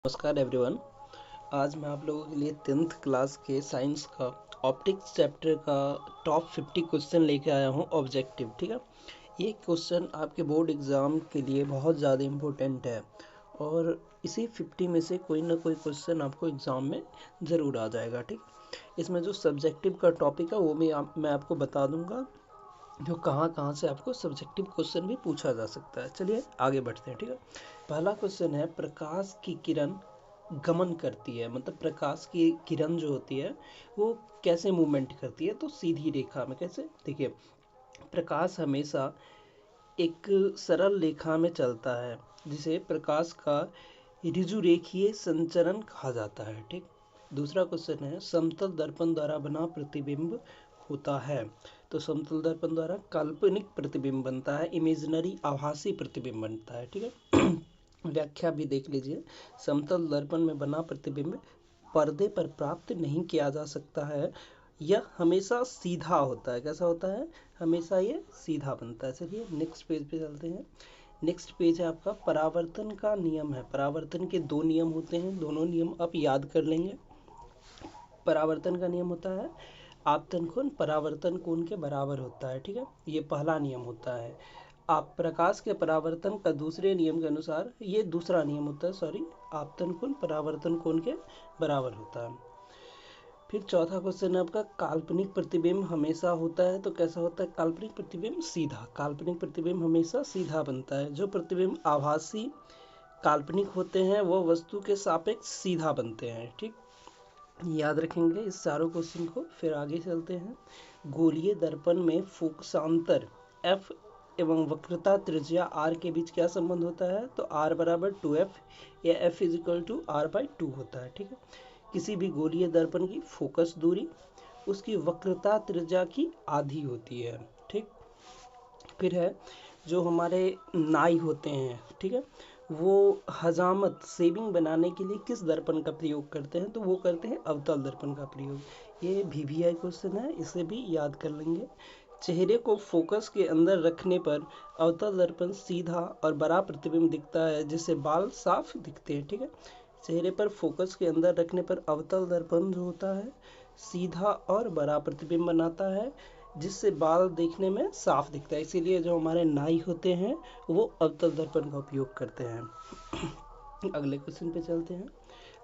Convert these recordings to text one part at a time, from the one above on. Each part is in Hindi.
नमस्कार एवरीवन। आज मैं आप लोगों के लिए 10th क्लास के साइंस का ऑप्टिक्स चैप्टर का टॉप 50 क्वेश्चन लेके आया हूँ ऑब्जेक्टिव। ठीक है, ये क्वेश्चन आपके बोर्ड एग्ज़ाम के लिए बहुत ज़्यादा इम्पोर्टेंट है और इसी 50 में से कोई ना कोई क्वेश्चन आपको एग्ज़ाम में ज़रूर आ जाएगा। ठीक, इसमें जो सब्जेक्टिव का टॉपिक है वो भी मैं आपको बता दूंगा, जो कहाँ कहाँ से आपको सब्जेक्टिव क्वेश्चन भी पूछा जा सकता है। चलिए आगे बढ़ते हैं। ठीक है, पहला क्वेश्चन है, प्रकाश की किरण गमन करती है, मतलब प्रकाश की किरण जो होती है वो कैसे मूवमेंट करती है? तो सीधी रेखा में। कैसे? देखिए, प्रकाश हमेशा एक सरल रेखा में चलता है जिसे प्रकाश का ऋजुरेखीय संचरण कहा जाता है। ठीक, दूसरा क्वेश्चन है, समतल दर्पण द्वारा बना प्रतिबिंब होता है। तो समतल दर्पण द्वारा काल्पनिक प्रतिबिंब बनता है, इमेजिनरी आभासी प्रतिबिंब बनता है। ठीक है, व्याख्या भी देख लीजिए। समतल दर्पण में बना प्रतिबिंब पर्दे पर प्राप्त नहीं किया जा सकता है, यह हमेशा सीधा होता है। कैसा होता है? हमेशा ये सीधा बनता है। चलिए नेक्स्ट पेज पे चलते हैं। नेक्स्ट पेज है आपका परावर्तन का नियम है। परावर्तन के दो नियम होते हैं, दोनों नियम आप याद कर लेंगे। परावर्तन का नियम होता है, आपतन कोण परावर्तन कोण के बराबर होता है। ठीक है, ये पहला नियम होता है। आप प्रकाश के परावर्तन का दूसरे नियम के अनुसार ये दूसरा नियम होता है, सॉरी, आपतन कोण परावर्तन कोण के बराबर होता है। फिर चौथा क्वेश्चन है आपका, काल्पनिक प्रतिबिंब हमेशा होता है। तो कैसा होता है काल्पनिक प्रतिबिंब? सीधा। काल्पनिक प्रतिबिंब हमेशा सीधा बनता है। जो प्रतिबिंब आभासी काल्पनिक होते हैं वो वस्तु के सापेक्ष सीधा बनते हैं। ठीक, याद रखेंगे इस चारों क्वेश्चन को। फिर आगे चलते हैं। गोलीय दर्पण में फोकसांतर f एवं वक्रता त्रिज्या r के बीच क्या संबंध होता है? तो r बराबर 2f या f is equal to r/2 होता है। ठीक है, किसी भी गोलीय दर्पण की फोकस दूरी उसकी वक्रता त्रिज्या की आधी होती है। ठीक, फिर है जो हमारे नाई होते हैं, ठीक है, वो हजामत सेविंग बनाने के लिए किस दर्पण का प्रयोग करते हैं? तो वो करते हैं अवतल दर्पण का प्रयोग। ये VVI क्वेश्चन है, इसे भी याद कर लेंगे। चेहरे को फोकस के अंदर रखने पर अवतल दर्पण सीधा और बड़ा प्रतिबिंब दिखता है जिससे बाल साफ दिखते हैं। ठीक है, चेहरे पर फोकस के अंदर रखने पर अवतल दर्पण जो होता है सीधा और बड़ा प्रतिबिंब बनाता है जिससे बाल देखने में साफ दिखता है। इसीलिए जो हमारे नाई होते हैं वो अवतल दर्पण का उपयोग करते हैं। अगले क्वेश्चन पे चलते हैं।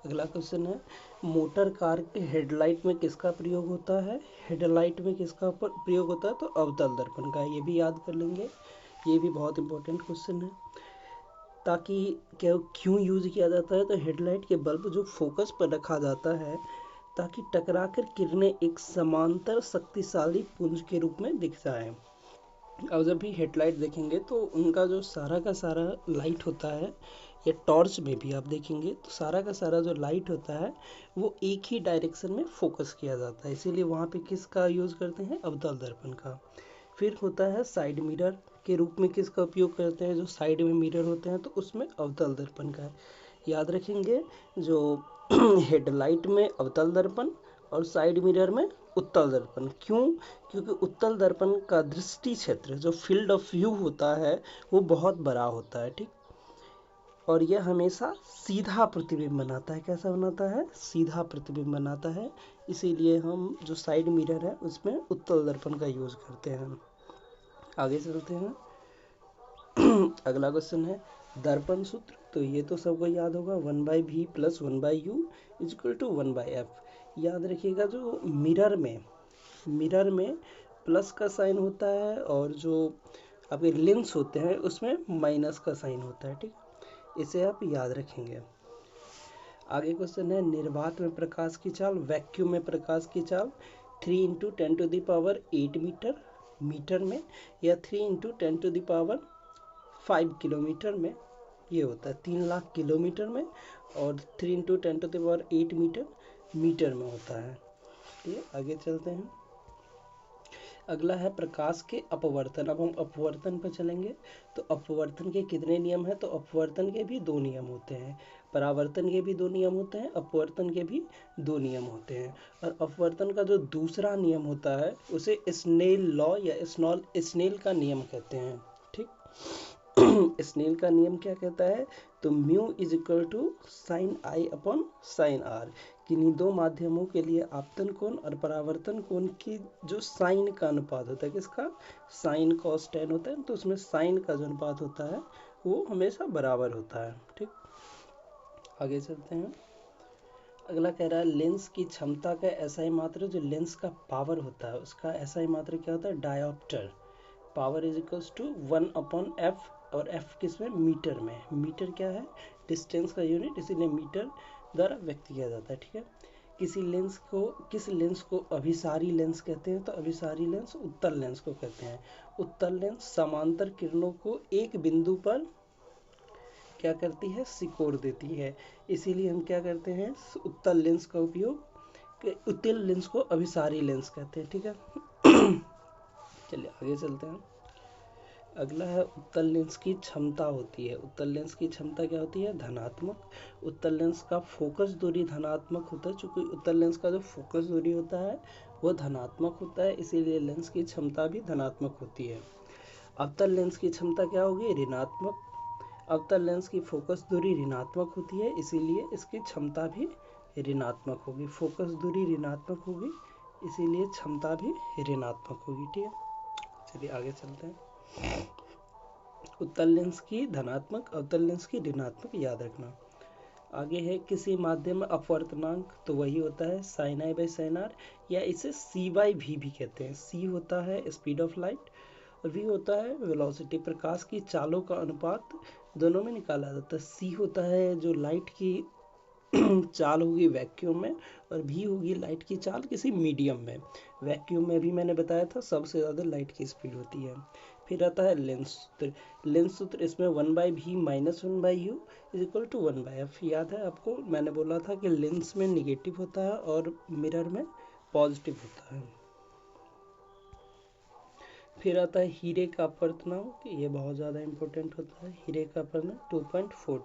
अगला क्वेश्चन है, मोटर कार के हेडलाइट में किसका प्रयोग होता है? हेडलाइट में किसका प्रयोग होता है? तो अवतल दर्पण का। ये भी याद कर लेंगे, ये भी बहुत इंपॉर्टेंट क्वेश्चन है। ताकि क्यों यूज किया जाता है? तो हेडलाइट के बल्ब जो फोकस पर रखा जाता है ताकि टकराकर किरणें एक समांतर शक्तिशाली पुंज के रूप में दिख जाए। अब जब भी हेडलाइट देखेंगे तो उनका जो सारा का सारा लाइट होता है, या टॉर्च में भी आप देखेंगे तो सारा का सारा जो लाइट होता है वो एक ही डायरेक्शन में फोकस किया जाता है। इसीलिए वहाँ पे किसका यूज करते हैं? अवतल दर्पण का। फिर होता है साइड मिरर के रूप में किसका उपयोग करते हैं? जो साइड में मिरर होते हैं तो उसमें अवतल दर्पण का। याद रखेंगे, जो हेडलाइट में अवतल दर्पण और साइड मिरर में उत्तल दर्पण। क्यों? क्योंकि उत्तल दर्पण का दृष्टि क्षेत्र जो फील्ड ऑफ व्यू होता है वो बहुत बड़ा होता है। ठीक, और यह हमेशा सीधा प्रतिबिंब बनाता है। कैसा बनाता है? सीधा प्रतिबिंब बनाता है। इसीलिए हम जो साइड मिरर है उसमें उत्तल दर्पण का यूज करते हैं। आगे चलते हैं। अगला क्वेश्चन है, दर्पण सूत्र। तो ये तो सबको याद होगा, 1/v plus 1/u is equal to 1/f। याद रखिएगा, जो मिरर में प्लस का साइन होता है और जो आपके लेंस होते हैं उसमें माइनस का साइन होता है। ठीक, इसे आप याद रखेंगे। आगे क्वेश्चन है, निर्वात में प्रकाश की चाल, वैक्यूम में प्रकाश की चाल 3 × 10⁸ मीटर में, या 3 × 10⁵ किलोमीटर में। ये होता है 3 लाख किलोमीटर में, और 3 × 10⁸ मीटर में होता है। ठीक है, आगे चलते हैं। अगला है प्रकाश के अपवर्तन। अब हम अपवर्तन पर चलेंगे। तो अपवर्तन के कितने नियम हैं? तो अपवर्तन के भी दो नियम होते हैं, परावर्तन के भी दो नियम होते हैं, अपवर्तन के भी दो नियम होते हैं। और अपवर्तन का जो दूसरा नियम होता है उसे स्नेल लॉ या स्नेल का नियम कहते हैं। ठीक, स्नेल का नियम क्या कहता है? तो mu is equal to sine i upon sine r. किन्हीं दो माध्यमों के लिए आपतन कोण और परावर्तन कोण की जो साइन का अनुपात होता है, किसका? साइन कॉस टेन होता है, तो उसमें साइन का जो अनुपात होता है वो हमेशा बराबर होता है। ठीक, आगे चलते हैं। अगला कह रहा है लेंस की क्षमता का एसआई मात्रा, जो लेंस का पावर होता है उसका एसआई मात्रा क्या होता है? Dioptre. Power is equals to 1 upon F, और एफ किस में? मीटर में। मीटर क्या है? डिस्टेंस का यूनिट, इसीलिए मीटर द्वारा व्यक्त किया जाता है। ठीक है, किस लेंस को अभिसारी लेंस कहते हैं? तो अभिसारी लेंस उत्तल लेंस को कहते हैं। उत्तल लेंस समांतर किरणों को एक बिंदु पर क्या करती है? सिकोड़ देती है, इसीलिए हम क्या करते हैं? उत्तल लेंस का उपयोग, उत्तल लेंस को अभिसारी लेंस कहते हैं। ठीक है, चलिए आगे चलते हैं। अगला है उत्तल लेंस की क्षमता होती है। उत्तल लेंस की क्षमता क्या होती है? धनात्मक। उत्तल लेंस का फोकस दूरी धनात्मक होता है, चूंकि उत्तल लेंस का जो फोकस दूरी होता है वो धनात्मक होता है, इसीलिए लेंस की क्षमता भी धनात्मक होती है। अवतल लेंस की क्षमता क्या होगी? ऋणात्मक। अवतल लेंस की फोकस दूरी ऋणात्मक होती है, इसीलिए इसकी क्षमता भी ऋणात्मक होगी। फोकस दूरी ऋणात्मक होगी, इसीलिए क्षमता भी ऋणात्मक होगी। ठीक है, चलिए आगे चलते हैं। उत्तल लेंस की धनात्मक, अवतल लेंस की ऋणात्मक, याद रखना। आगे है किसी माध्यम में अपवर्तनांक, तो वही होता है sine i by sine r, या इसे सी बाई वी भी कहते हैं। सी होता है स्पीड ऑफ लाइट और वी होता है वेलोसिटी। प्रकाश की चालों का अनुपात दोनों में निकाला जाता है। सी होता है जो लाइट की चाल होगी वैक्यूम में, और भी होगी लाइट की चाल किसी मीडियम में। वैक्यूम में भी मैंने बताया था सबसे ज़्यादा लाइट की स्पीड होती है। फिर आता है लेंस सूत्र। लेंस सूत्र इसमें 1/v minus 1/u is equal to 1/f। याद है आपको, मैंने बोला था कि लेंस में निगेटिव होता है और मिरर में पॉजिटिव होता है। फिर आता है हीरे का अपवर्तनांक, ये बहुत ज़्यादा इंपॉर्टेंट होता है। हीरे का अपवर्तनांक 2.42।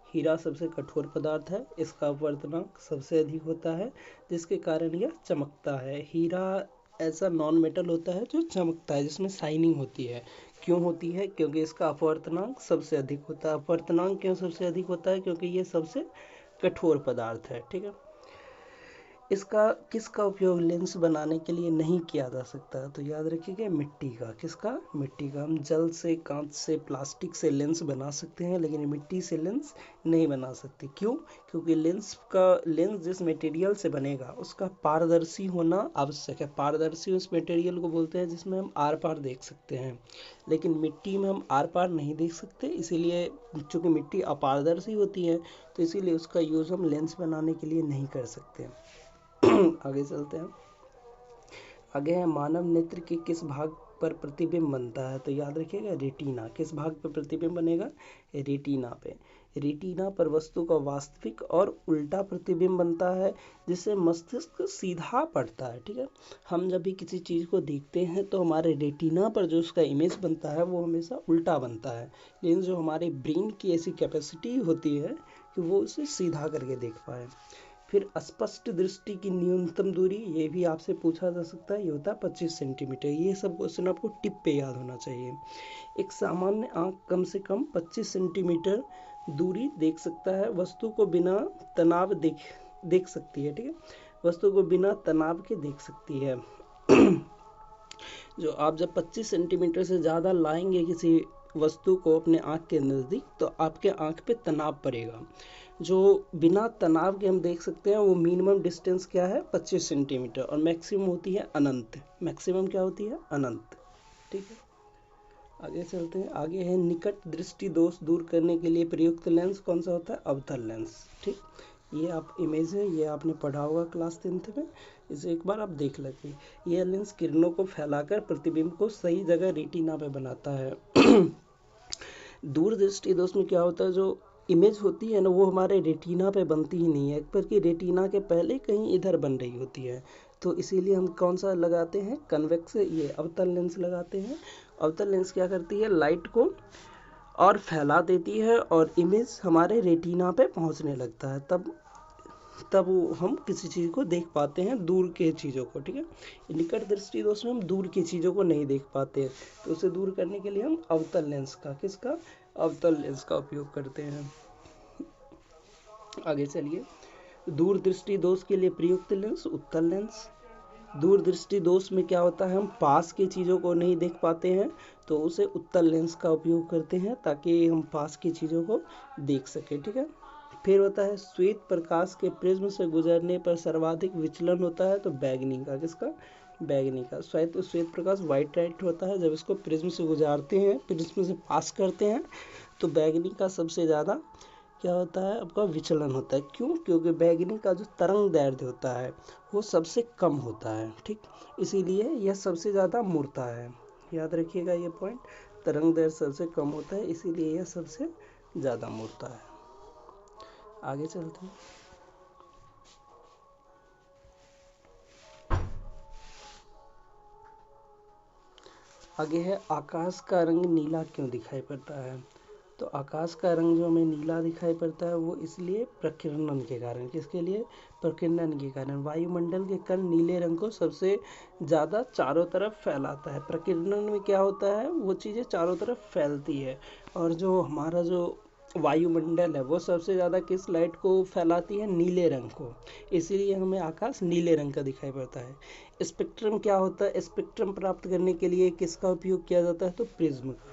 हीरा सबसे कठोर पदार्थ है, इसका अपवर्तनांक सबसे अधिक होता है, जिसके कारण यह चमकता है। हीरा ऐसा नॉन मेटल होता है जो चमकता है, जिसमें शाइनिंग होती है। क्यों होती है? क्योंकि इसका अपवर्तनांक सबसे अधिक होता है। अपवर्तनांक क्यों सबसे अधिक होता है? क्योंकि ये सबसे कठोर पदार्थ है। ठीक है, इसका किसका उपयोग लेंस बनाने के लिए नहीं किया जा सकता? तो याद रखिएगा मिट्टी का। किसका? मिट्टी का। हम जल से, कांच से, प्लास्टिक से लेंस बना सकते हैं, लेकिन मिट्टी से लेंस नहीं बना सकते। क्यों? क्योंकि लेंस जिस मटेरियल से बनेगा उसका पारदर्शी होना आवश्यक है। पारदर्शी उस मटेरियल को बोलते हैं जिसमें हम आर पार देख सकते हैं, लेकिन मिट्टी में हम आर पार नहीं देख सकते, इसीलिए चूँकि मिट्टी अपारदर्शी होती है तो इसीलिए उसका यूज़ हम लेंस बनाने के लिए नहीं कर सकते। आगे चलते हैं। आगे है मानव नेत्र के किस भाग पर प्रतिबिंब बनता है? तो याद रखिएगा रेटिना। किस भाग पर प्रतिबिंब बनेगा? रेटिना पे। रेटिना पर वस्तु का वास्तविक और उल्टा प्रतिबिंब बनता है, जिससे मस्तिष्क सीधा पड़ता है। ठीक है, हम जब भी किसी चीज़ को देखते हैं तो हमारे रेटिना पर जो उसका इमेज बनता है वो हमेशा उल्टा बनता है, लेकिन जो हमारे ब्रेन की ऐसी कैपेसिटी होती है कि वो उसे सीधा करके देख पाए। फिर स्पष्ट दृष्टि की न्यूनतम दूरी, ये भी आपसे पूछा जा सकता है, ये होता है 25 सेंटीमीटर। ये सब क्वेश्चन आपको टिप पे याद होना चाहिए। एक सामान्य आंख कम से कम 25 सेंटीमीटर दूरी देख सकता है, वस्तु को बिना तनाव देख सकती है। ठीक है, वस्तु को बिना तनाव के देख सकती है। जो आप जब 25 सेंटीमीटर से ज़्यादा लाएंगे किसी वस्तु को अपने आँख के नज़दीक, तो आपके आँख पे तनाव पड़ेगा। जो बिना तनाव के हम देख सकते हैं वो मिनिमम डिस्टेंस क्या है? 25 सेंटीमीटर, और मैक्सिमम होती है अनंत। मैक्सिमम क्या होती है? अनंत। ठीक है, आगे चलते हैं। आगे है निकट दृष्टि दोष दूर करने के लिए प्रयुक्त लेंस कौन सा होता है? अवतल लेंस। ठीक, ये आप इमेज है, ये आपने पढ़ा होगा क्लास 10th में, इसे एक बार आप देख लेते। यह लेंस किरणों को फैलाकर प्रतिबिंब को सही जगह रेटिना पे बनाता है। दूर दृष्टि दोष में क्या होता है? जो इमेज होती है ना वो हमारे रेटिना पे बनती ही नहीं है, बल्कि रेटिना के पहले कहीं इधर बन रही होती है, तो इसीलिए हम कौन सा लगाते हैं? कन्वेक्स, ये अवतल लेंस लगाते हैं। अवतल लेंस क्या करती है? लाइट को और फैला देती है और इमेज हमारे रेटिना पे पहुंचने लगता है, तब तब हम किसी चीज़ को देख पाते हैं, दूर के चीज़ों को, ठीक है। निकट दृष्टि दोष में हम दूर की चीज़ों को नहीं देख पाते हैं, तो उसे दूर करने के लिए हम अवतल लेंस का, किसका, अवतल लेंस का उपयोग करते हैं। आगे चलिए, दूर दृष्टि दोष के लिए प्रयुक्त लेंस उत्तल लेंस। दूर दृष्टि दोष में क्या होता है, हम पास की चीज़ों को नहीं देख पाते हैं, तो उसे उत्तल लेंस का उपयोग करते हैं ताकि हम पास की चीज़ों को देख सकें, ठीक है। फिर होता है श्वेत प्रकाश के प्रिज्म से गुजरने पर सर्वाधिक विचलन होता है, तो बैगनी का, किसका, बैगनी का। श्वेत प्रकाश व्हाइट लाइट होता है, जब इसको प्रिज्म से गुजारते हैं, प्रिज्म से पास करते हैं, तो बैगनी का सबसे ज़्यादा क्या होता है, आपका विचलन होता है। क्यों, क्योंकि बैगनी का जो तरंग दैर्ध्य होता है वो सबसे कम होता है, ठीक, इसीलिए यह सबसे ज़्यादा मुड़ता है। याद रखिएगा ये पॉइंट, तरंग दैर्ध्य सबसे कम होता है, इसीलिए यह सबसे ज़्यादा मुड़ता है। आगे चलते हैं। आगे है आकाश का रंग नीला क्यों दिखाई पड़ता है। तो आकाश का रंग जो हमें नीला दिखाई पड़ता है वो इसलिए प्रकीर्णन के कारण, किसके लिए, प्रकीर्णन के कारण। वायुमंडल के कण नीले रंग को सबसे ज़्यादा चारों तरफ फैलाता है। प्रकीर्णन में क्या होता है, वो चीज़ें चारों तरफ फैलती है, और जो हमारा जो वायुमंडल है वो सबसे ज़्यादा किस लाइट को फैलाती है, नीले रंग को, इसीलिए हमें आकाश नीले रंग का दिखाई पड़ता है। स्पेक्ट्रम क्या होता है, स्पेक्ट्रम प्राप्त करने के लिए किसका उपयोग किया जाता है, तो प्रिज्म का,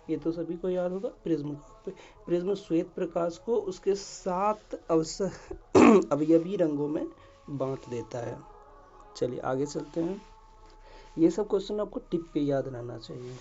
ये तो सभी को याद होगा, प्रिज्म का। प्रिज्म श्वेत प्रकाश को उसके 7 अवयवी रंगों में बांट देता है। चलिए आगे चलते हैं। ये सब क्वेश्चन आपको टिप पे याद रहना चाहिए।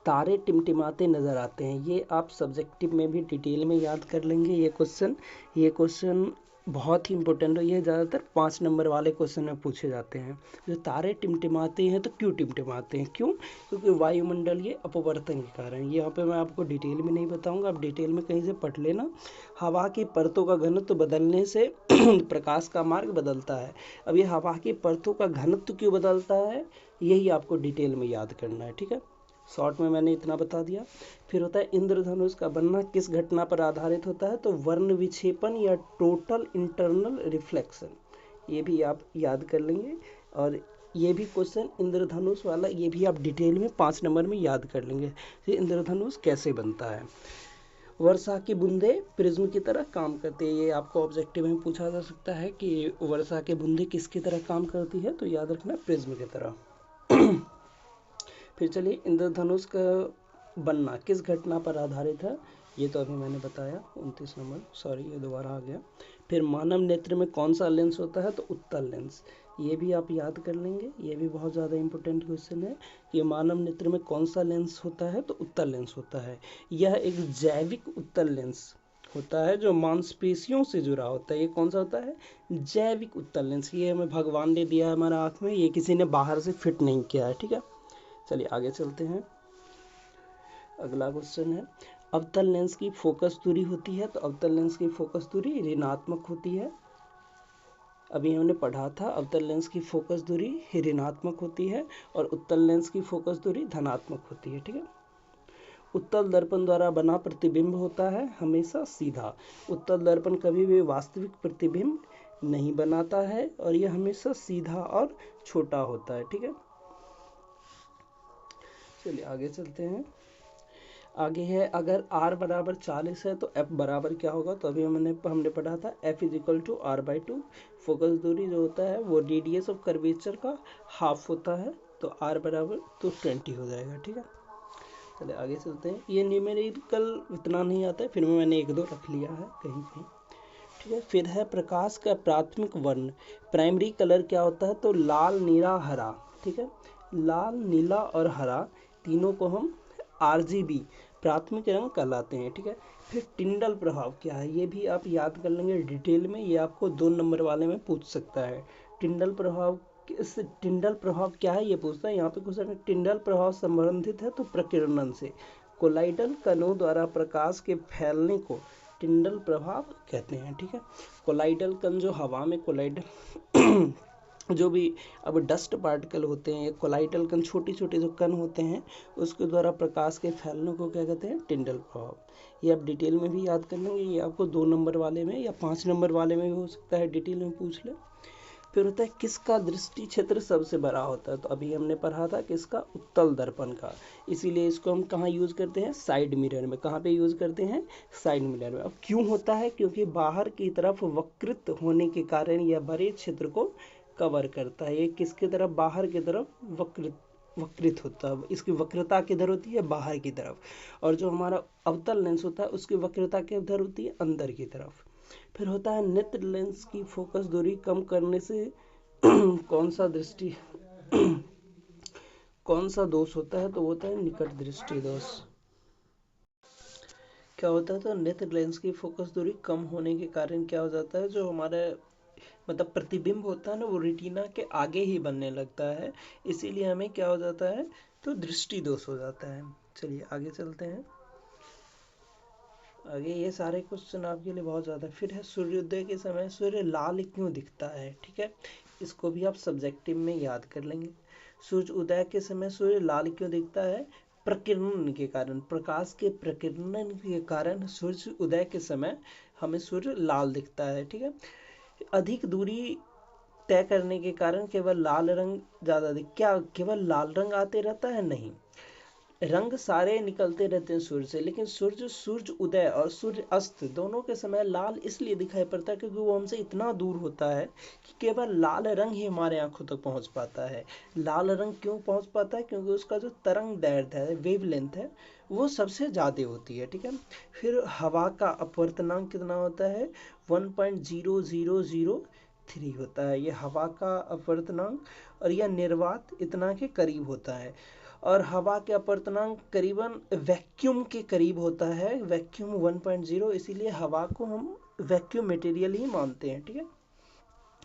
तारे टिमटिमाते नजर आते हैं, ये आप सब्जेक्टिव में भी डिटेल में याद कर लेंगे। ये क्वेश्चन बहुत ही इंपॉर्टेंट है, ये ज़्यादातर 5 नंबर वाले क्वेश्चन में पूछे जाते हैं। जो तारे टिमटिमाते हैं तो क्यों टिमटिमाते हैं, क्यों, क्योंकि वायुमंडल ये अपवर्तन के कारण। यहाँ पे मैं आपको डिटेल में नहीं बताऊंगा, आप डिटेल में कहीं से पढ़ लेना। हवा की परतों का घनत्व बदलने से प्रकाश का मार्ग बदलता है। अब ये हवा की परतों का घनत्व क्यों बदलता है, यही आपको डिटेल में याद करना है, ठीक है। शॉर्ट में मैंने इतना बता दिया। फिर होता है इंद्रधनुष का बनना किस घटना पर आधारित होता है, तो वर्ण विक्षेपण या टोटल इंटरनल रिफ्लेक्शन, ये भी आप याद कर लेंगे। और ये भी क्वेश्चन इंद्रधनुष वाला, ये भी आप डिटेल में 5 नंबर में याद कर लेंगे कि इंद्रधनुष कैसे बनता है। वर्षा की बूंदें प्रिज्म की तरह काम करती है, ये आपको ऑब्जेक्टिव में पूछा जा सकता है कि वर्षा की बूंदें किसकी तरह काम करती है, तो याद रखना प्रिज्म की तरह। फिर चलिए, इंद्रधनुष का बनना किस घटना पर आधारित है, ये तो अभी मैंने बताया 29 नंबर, सॉरी ये दोबारा आ गया। फिर मानव नेत्र में कौन सा लेंस होता है, तो उत्तल लेंस, ये भी आप याद कर लेंगे, ये भी बहुत ज़्यादा इंपॉर्टेंट क्वेश्चन है कि मानव नेत्र में कौन सा लेंस होता है, तो उत्तल लेंस होता है। यह एक जैविक उत्तल लेंस होता है जो मांसपेशियों से जुड़ा होता है। ये कौन सा होता है, जैविक उत्तल लेंस, ये हमें भगवान ने दिया है हमारे आँख में, ये किसी ने बाहर से फिट नहीं किया है, ठीक है। चलिए आगे चलते हैं। अगला क्वेश्चन है, अवतल लेंस की फोकस दूरी होती है, तो अवतल लेंस की फोकस दूरी ऋणात्मक होती है। अभी हमने पढ़ा था, अवतल लेंस की फोकस दूरी ऋणात्मक होती है और उत्तल लेंस की फोकस दूरी धनात्मक होती है, ठीक है। उत्तल दर्पण द्वारा बना प्रतिबिंब होता है हमेशा सीधा। उत्तल दर्पण कभी भी वास्तविक प्रतिबिंब नहीं बनाता है और यह हमेशा सीधा और छोटा होता है, ठीक है। चलिए आगे चलते हैं। आगे है, अगर r बराबर 40 है तो f बराबर क्या होगा, तो अभी हमने पढ़ा था f is equal to r/2। Focus दूरी जो होता है वो रेडियस ऑफ कर्वेचर का हाफ होता है, तो r बराबर तो 20 हो जाएगा, ठीक है। चलिए आगे चलते हैं। ये न्यूमेरिकल इतना नहीं आता है, फिर में मैंने 1-2 रख लिया है कहीं कहीं, ठीक है। फिर है प्रकाश का प्राथमिक वर्ण, प्राइमरी कलर क्या होता है, तो लाल, नीला, हरा, ठीक है। लाल, नीला और हरा तीनों को हम RGB प्राथमिक रंग कहलाते हैं, ठीक है। फिर टिंडल प्रभाव क्या है, ये भी आप याद कर लेंगे डिटेल में, ये आपको 2 नंबर वाले में पूछ सकता है। टिंडल प्रभाव क्या है, ये पूछता है यहाँ पे क्वेश्चन। टिंडल प्रभाव संबंधित है तो प्रकीर्णन से। कोलाइडल कणों द्वारा प्रकाश के फैलने को टिंडल प्रभाव कहते हैं, ठीक है। कोलाइडल कण जो हवा में कोलाइडल जो भी अब डस्ट पार्टिकल होते हैं, कोलाइडल कण, छोटे छोटे जो कण होते हैं, उसके द्वारा प्रकाश के फैलने को क्या कहते हैं? टिंडल प्रभाव। ये आप डिटेल में भी याद कर लेंगे, ये आपको 2 नंबर वाले में या 5 नंबर वाले में भी हो सकता है, डिटेल में पूछ ले। फिर होता है किसका दृष्टि क्षेत्र सबसे बड़ा होता है? तो अभी हमने पढ़ा था किसका? उत्तल दर्पण का। इसीलिए इसको हम कहाँ यूज करते हैं? साइड मिरर में। कहाँ पे यूज करते हैं? साइड मिरर में। अब क्यों होता है? क्योंकि बाहर की तरफ वक्रित होने के कारण यह बड़े क्षेत्र को कवर करता है। ये किसकी तरफ? बाहर की तरफ वक्रित होता है। इसकी वक्रता किधर होती है? बाहर की तरफ। और जो हमारा अवतल लेंस होता है उसकी वक्रता किधर होती है? अंदर की तरफ। फिर होता है नेत्र लेंस की फोकस दूरी कम करने से कौन सा दृष्टि कौन सा दोष होता है? तो होता है निकट दृष्टि दोष। क्या होता है? तो नेत्र लेंस की फोकस दूरी कम होने के कारण क्या हो जाता है? जो हमारे मतलब प्रतिबिंब होता है ना, वो रेटिना के आगे ही बनने लगता है। इसीलिए हमें क्या हो जाता है? तो दृष्टि दोष हो जाता है। चलिए आगे चलते हैं। आगे ये सारे क्वेश्चन आपके लिए बहुत ज़्यादा। फिर है सूर्योदय के समय सूर्य लाल क्यों दिखता है? ठीक है, इसको भी आप सब्जेक्टिव में याद कर लेंगे। सूर्य उदय के समय सूर्य लाल क्यों दिखता है? प्रकीर्णन के कारण, प्रकाश के प्रकीर्णन के कारण सूर्य उदय के समय हमें सूर्य लाल दिखता है। ठीक है, अधिक दूरी तय करने के कारण केवल लाल रंग ज़्यादा क्या केवल लाल रंग आते रहता है? नहीं, रंग सारे निकलते रहते हैं सूर्य से, लेकिन सूर्य उदय और सूर्य अस्त दोनों के समय लाल इसलिए दिखाई पड़ता है क्योंकि वो हमसे इतना दूर होता है कि केवल लाल रंग ही हमारे आंखों तक पहुंच पाता है। लाल रंग क्यों पहुंच पाता है? क्योंकि उसका जो तरंग दैर्ध्य है, वेवलेंथ है, वो सबसे ज़्यादा होती है। ठीक है, फिर हवा का अपवर्तनांक कितना होता है? 1.0003 होता है। ये हवा का अपवर्तनांक, और यह निर्वात इतना के करीब होता है। और हवा के अपवर्तनांक करीबन वैक्यूम के करीब होता है, वैक्यूम 1.0, इसीलिए हवा को हम वैक्यूम मटेरियल ही मानते हैं। ठीक है,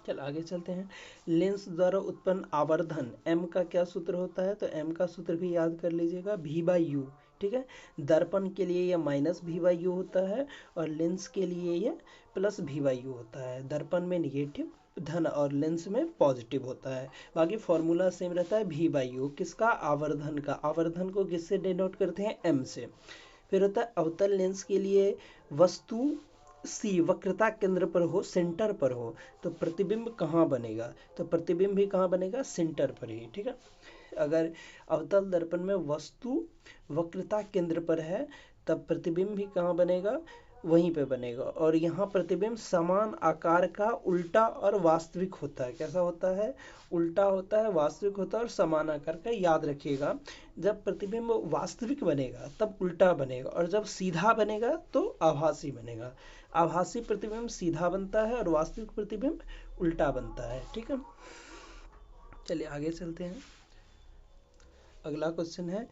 चल आगे चलते हैं। लेंस द्वारा उत्पन्न आवर्धन m का क्या सूत्र होता है? तो m का सूत्र भी याद कर लीजिएगा, v/u। ठीक है, दर्पण के लिए यह -v/u होता है और लेंस के लिए यह +v/u होता है। दर्पण में निगेटिव धन और लेंस में पॉजिटिव होता है। बाकी फॉर्मूला सेम रहता है, v/u किसका? आवर्धन का। आवर्धन को किससे डिनोट करते हैं? m से। फिर होता है अवतल लेंस के लिए वस्तु सी वक्रता केंद्र पर हो, सेंटर पर हो, तो प्रतिबिंब कहाँ बनेगा? तो प्रतिबिंब भी कहाँ बनेगा? सेंटर पर ही। ठीक है, अगर अवतल दर्पण में वस्तु वक्रता केंद्र पर है तब प्रतिबिंब भी कहाँ बनेगा? वहीं पे बनेगा। और यहाँ प्रतिबिंब समान आकार का उल्टा और वास्तविक होता है। कैसा होता है? उल्टा होता है, वास्तविक होता है और समान आकार का। याद रखिएगा, जब प्रतिबिंब वास्तविक बनेगा तब उल्टा बनेगा, और जब सीधा बनेगा तो आभासी बनेगा। आभासी प्रतिबिंब सीधा बनता है और वास्तविक प्रतिबिंब उल्टा बनता है। ठीक है, चलिए आगे चलते हैं। अगला क्वेश्चन है,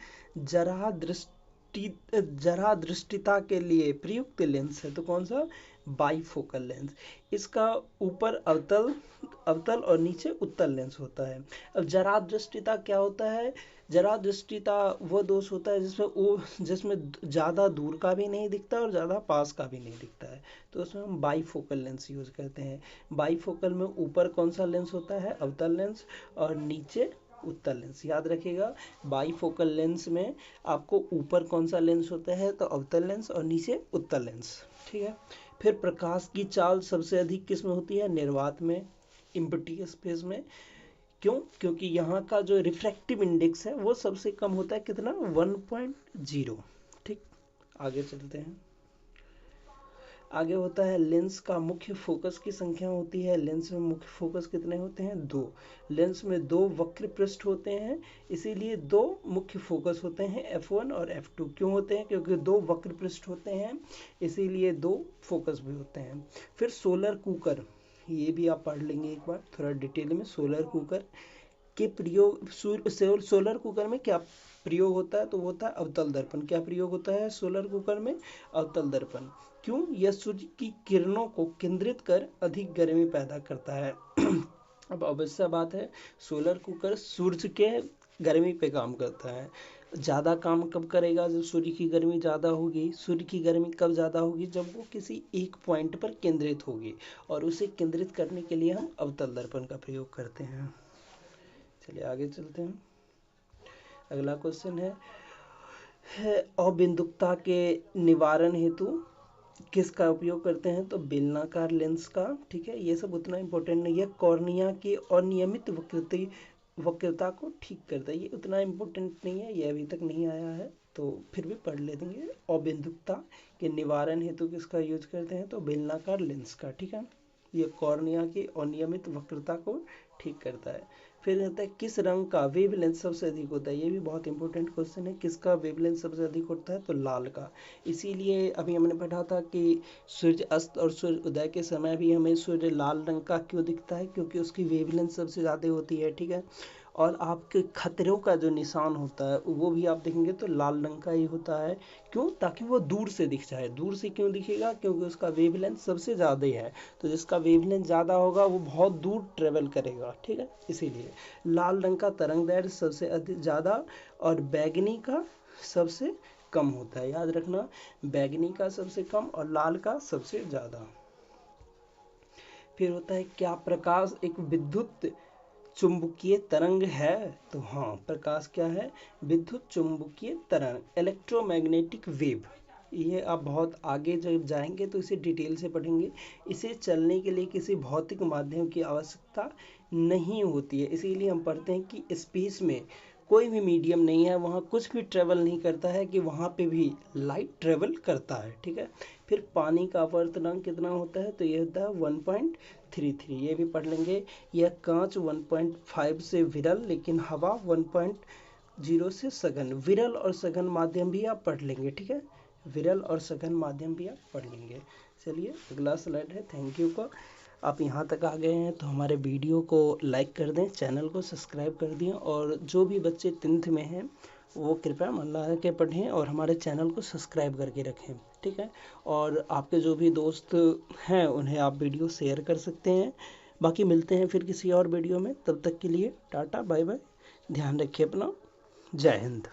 जरा दृष्टिता के लिए प्रयुक्त लेंस है तो कौन सा? Bifocal lens. इसका ऊपर अवतल और नीचे उत्तल लेंस होता है। अब जरा दृष्टिता क्या होता है? जरा दृष्टिता वो दोष होता है जिसमें ज़्यादा दूर का भी नहीं दिखता और ज़्यादा पास का भी नहीं दिखता है, तो उसमें हम बाइफोकल लेंस यूज करते हैं। बाइफोकल में ऊपर कौन सा लेंस होता है? अवतल लेंस, और नीचे उत्तल लेंस। याद रखिएगा, बाइफोकल लेंस में आपको ऊपर कौन सा लेंस होता है? तो अवतल लेंस, और नीचे उत्तल लेंस। ठीक है, फिर प्रकाश की चाल सबसे अधिक किस में होती है? निर्वात में, एम्प्टी स्पेस में। क्यों? क्योंकि यहाँ का जो रिफ्रैक्टिव इंडेक्स है वो सबसे कम होता है। कितना? 1.0। ठीक, आगे चलते हैं। आगे होता है लेंस का मुख्य फोकस की संख्या होती है। लेंस में मुख्य फोकस कितने होते हैं? 2। लेंस में 2 वक्र पृष्ठ होते हैं, इसीलिए 2 मुख्य फोकस होते हैं, f1 और f2। क्यों होते हैं? क्योंकि 2 वक्र पृष्ठ होते हैं, इसीलिए 2 फोकस भी होते हैं। फिर सोलर कुकर, ये भी आप पढ़ लेंगे एक बार थोड़ा डिटेल में। सोलर कुकर के प्रयोग, सोलर कुकर में क्या प्रयोग होता है? तो वो होता है अवतल दर्पण। क्या प्रयोग होता है सोलर कुकर में? अवतल दर्पण। क्यों? यह सूर्य की किरणों को केंद्रित कर अधिक गर्मी पैदा करता है। अब अवश्य बात है, सोलर कुकर सूर्य के गर्मी पे काम करता है। ज़्यादा काम कब करेगा? जब सूर्य की गर्मी ज़्यादा होगी। सूर्य की गर्मी कब ज़्यादा होगी? जब वो किसी एक पॉइंट पर केंद्रित होगी, और उसे केंद्रित करने के लिए हम अवतल दर्पण का प्रयोग करते हैं। चलिए आगे चलते हैं। अगला क्वेश्चन है अबिंदुकता के निवारण हेतु किसका उपयोग करते हैं? तो बेलनाकार लेंस का। ठीक है, ये सब उतना इम्पोर्टेंट नहीं है। कॉर्निया की अनियमित वक्रता को ठीक करता है, ये उतना इम्पोर्टेंट नहीं है, ये अभी तक नहीं आया है, तो फिर भी पढ़ लेंगे। अबिंदुकता के निवारण हेतु किसका यूज करते हैं? तो बेलनाकार लेंस का। ठीक है, ये कॉर्निया की अनियमित वक्रता को ठीक करता है। फिर कहता है किस रंग का वेवलेंथ सबसे अधिक होता है? ये भी बहुत इंपॉर्टेंट क्वेश्चन है। किसका वेवलेंथ सबसे अधिक होता है? तो लाल का। इसीलिए अभी हमने पढ़ा था कि सूर्य अस्त और सूर्य उदय के समय भी हमें सूर्य लाल रंग का क्यों दिखता है? क्योंकि उसकी वेवलेंथ सबसे ज़्यादा होती है। ठीक है, और आपके खतरों का जो निशान होता है वो भी आप देखेंगे तो लाल रंग का ही होता है। क्यों? ताकि वो दूर से दिख जाए। दूर से क्यों दिखेगा? क्योंकि उसका वेवलेंथ सबसे ज़्यादा है, तो जिसका वेवलेंथ ज़्यादा होगा वो बहुत दूर ट्रेवल करेगा। ठीक है, इसीलिए लाल रंग का तरंग दैर्घ्य सबसे अधिक ज़्यादा और बैगनी का सबसे कम होता है। याद रखना, बैगनी का सबसे कम और लाल का सबसे ज़्यादा। फिर होता है क्या प्रकाश एक विद्युत चुंबकीय तरंग है? तो हाँ, प्रकाश क्या है? विद्युत चुंबकीय तरंग, इलेक्ट्रोमैग्नेटिक वेव। ये आप बहुत आगे जब जाएंगे तो इसे डिटेल से पढ़ेंगे। इसे चलने के लिए किसी भौतिक माध्यम की आवश्यकता नहीं होती है, इसीलिए हम पढ़ते हैं कि स्पेस में कोई भी मीडियम नहीं है, वहाँ कुछ भी ट्रेवल नहीं करता है कि वहाँ पे भी लाइट ट्रेवल करता है। ठीक है, फिर पानी का अपवर्तनांक कितना होता है? तो ये होता है 1.33, ये भी पढ़ लेंगे। यह कांच 1.5 से विरल, लेकिन हवा 1.0 से सघन। विरल और सघन माध्यम भी आप पढ़ लेंगे। ठीक है, विरल और सघन माध्यम भी आप पढ़ लेंगे। चलिए अगला स्लाइड है थैंक यू का। आप यहाँ तक आ गए हैं तो हमारे वीडियो को लाइक कर दें, चैनल को सब्सक्राइब कर दें, और जो भी बच्चे 10th में हैं वो कृपया मन लगा के पढ़ें और हमारे चैनल को सब्सक्राइब करके रखें। ठीक है, और आपके जो भी दोस्त हैं उन्हें आप वीडियो शेयर कर सकते हैं। बाकी मिलते हैं फिर किसी और वीडियो में, तब तक के लिए टाटा बाय बाय, ध्यान रखिए अपना, जय हिंद।